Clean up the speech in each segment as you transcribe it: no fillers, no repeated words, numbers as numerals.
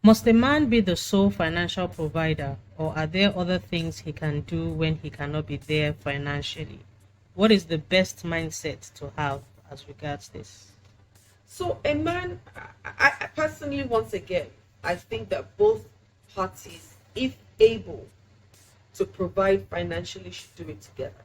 Must a man be the sole financial provider, or are there other things he can do when he cannot be there financially? What is the best mindset to have as regards this? So a man, I personally, once again, I think that both parties, if able to provide financially, should do it together.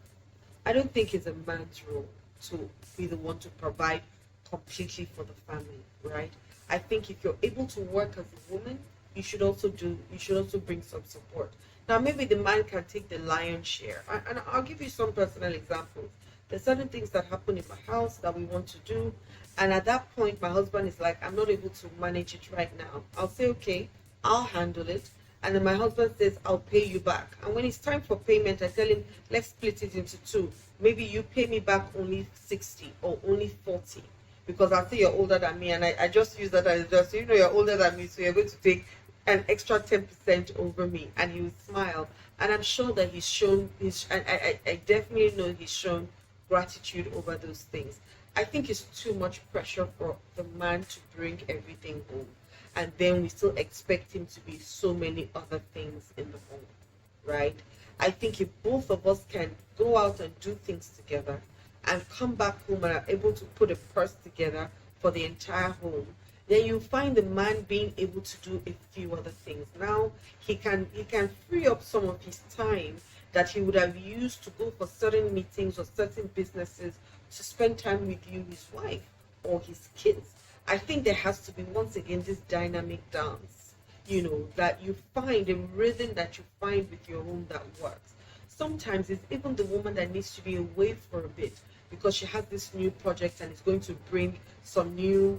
I don't think it's a man's role to be the one to provide completely for the family, right? I think if you're able to work as a woman, you should also bring some support. Now maybe the man can take the lion's share. And I'll give you some personal examples. There's certain things that happen in my house that we want to do. And at that point, my husband is like, I'm not able to manage it right now. I'll say, okay, I'll handle it. And then my husband says, I'll pay you back. And when it's time for payment, I tell him, let's split it into two. Maybe you pay me back only 60 or only 40. Because I say you're older than me, and I just use that as just, you're older than me, so you're going to take an extra 10% over me. And he would smile. And I'm sure that he's shown, and I definitely know he's shown gratitude over those things. I think it's too much pressure for the man to bring everything home, and then we still expect him to be so many other things in the home, right? I think if both of us can go out and do things together and come back home and are able to put a purse together for the entire home, then you find the man being able to do a few other things. Now he can free up some of his time that he would have used to go for certain meetings or certain businesses to spend time with you, his wife, or his kids. I think there has to be, once again, this dynamic dance, that you find a rhythm that you find with your home that works. Sometimes it's even the woman that needs to be away for a bit because she has this new project and it's going to bring some new,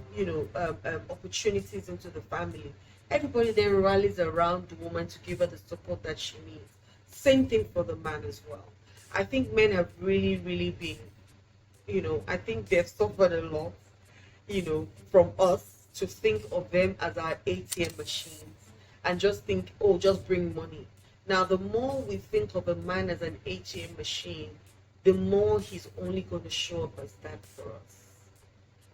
opportunities into the family. Everybody then rallies around the woman to give her the support that she needs. Same thing for the man as well. I think men have really, really been, I think they've suffered a lot, from us to think of them as our ATM machines and just think, oh, just bring money. Now, the more we think of a man as an ATM machine, the more he's only going to show up as that for us.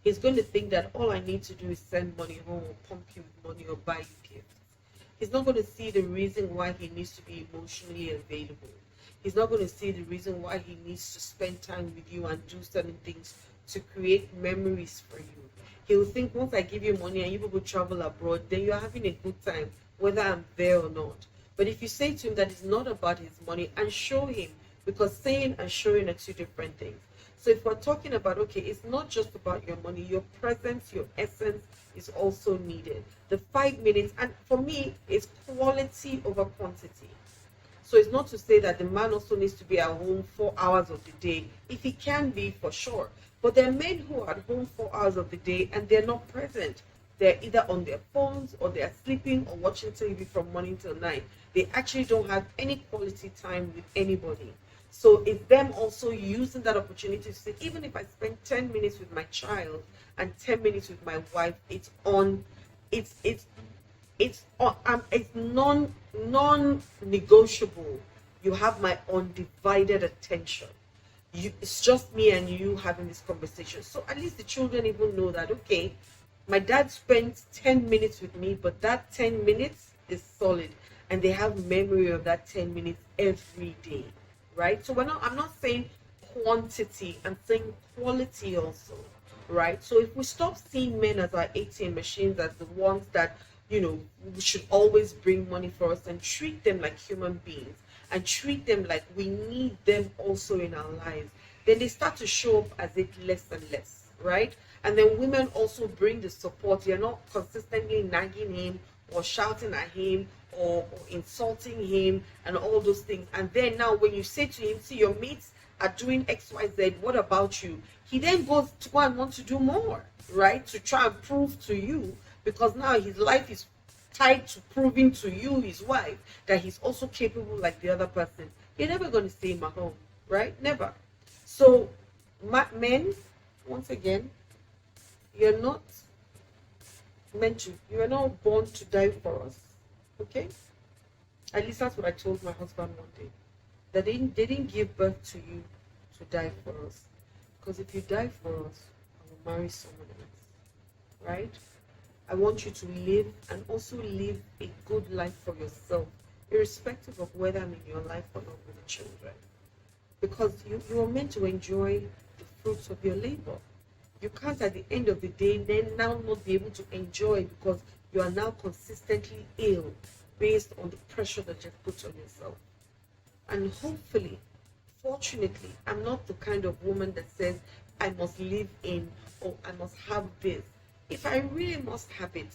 He's going to think that all I need to do is send money home or pump you with money or buy you gifts. He's not going to see the reason why he needs to be emotionally available. He's not going to see the reason why he needs to spend time with you and do certain things to create memories for you. He will think once I give you money and you people travel abroad, then you're having a good time, whether I'm there or not. But if you say to him that it's not about his money and show him, because saying and showing are two different things. So if we're talking about, okay, it's not just about your money, your presence, your essence is also needed. The 5 minutes, and for me, it's quality over quantity. So it's not to say that the man also needs to be at home 4 hours of the day. If he can be, for sure. But there are men who are at home 4 hours of the day and they're not present. They're either on their phones or they're sleeping or watching TV from morning till night. They actually don't have any quality time with anybody. So it's them also using that opportunity to say, even if I spend 10 minutes with my child and 10 minutes with my wife, it's it's non-negotiable. You have my undivided attention. It's just me and you having this conversation. So at least the children even know that, okay, my dad spends 10 minutes with me, but that 10 minutes is solid, and they have memory of that 10 minutes every day, right? So I'm not saying quantity, I'm saying quality also, right? So if we stop seeing men as our ATM machines, as the ones that, we should always bring money for us, and treat them like human beings and treat them like we need them also in our lives, then they start to show up as it less and less, right? And then women also bring the support. You're not consistently nagging him or shouting at him or insulting him and all those things. And then now when you say to him, see, your mates are doing XYZ, what about you? He then goes to go and want to do more, right? To try and prove to you, because now his life is tied to proving to you, his wife, that he's also capable like the other person. You're never going to stay in my home, right? Never. So, men, once again, you're not you are not born to die for us. Okay? At least that's what I told my husband one day. That they didn't give birth to you to die for us. Because if you die for us, I will marry someone else. Right? I want you to live and also live a good life for yourself, irrespective of whether I'm in your life or not with the children. Because you are meant to enjoy the fruits of your labor. You can't at the end of the day then now not be able to enjoy because you are now consistently ill based on the pressure that you've put on yourself. And hopefully, fortunately, I'm not the kind of woman that says I must live in or I must have this. If I really must have it,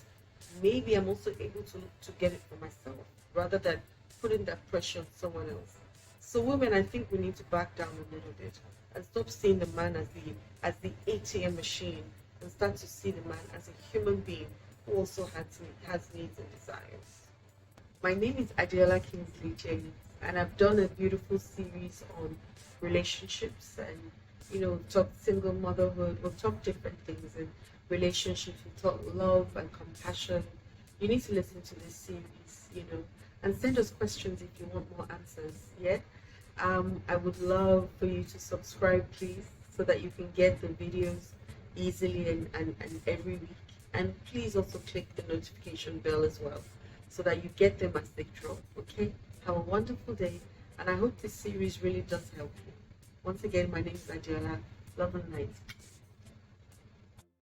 maybe I'm also able to get it for myself rather than putting that pressure on someone else. So women, I think we need to back down a little bit and stop seeing the man as the ATM machine and start to see the man as a human being who also has needs and desires. My name is Adiola Kingsley James, and I've done a beautiful series on relationships and, we've talked single motherhood, we've talked different things in relationships, we've talked love and compassion. You need to listen to this series, and send us questions if you want more answers, yeah? I would love for you to subscribe, please, so that you can get the videos easily and every week. And please also click the notification bell as well, so that you get them as they drop, okay? Have a wonderful day, and I hope this series really does help you. Once again, my name is Adiola. Love and light.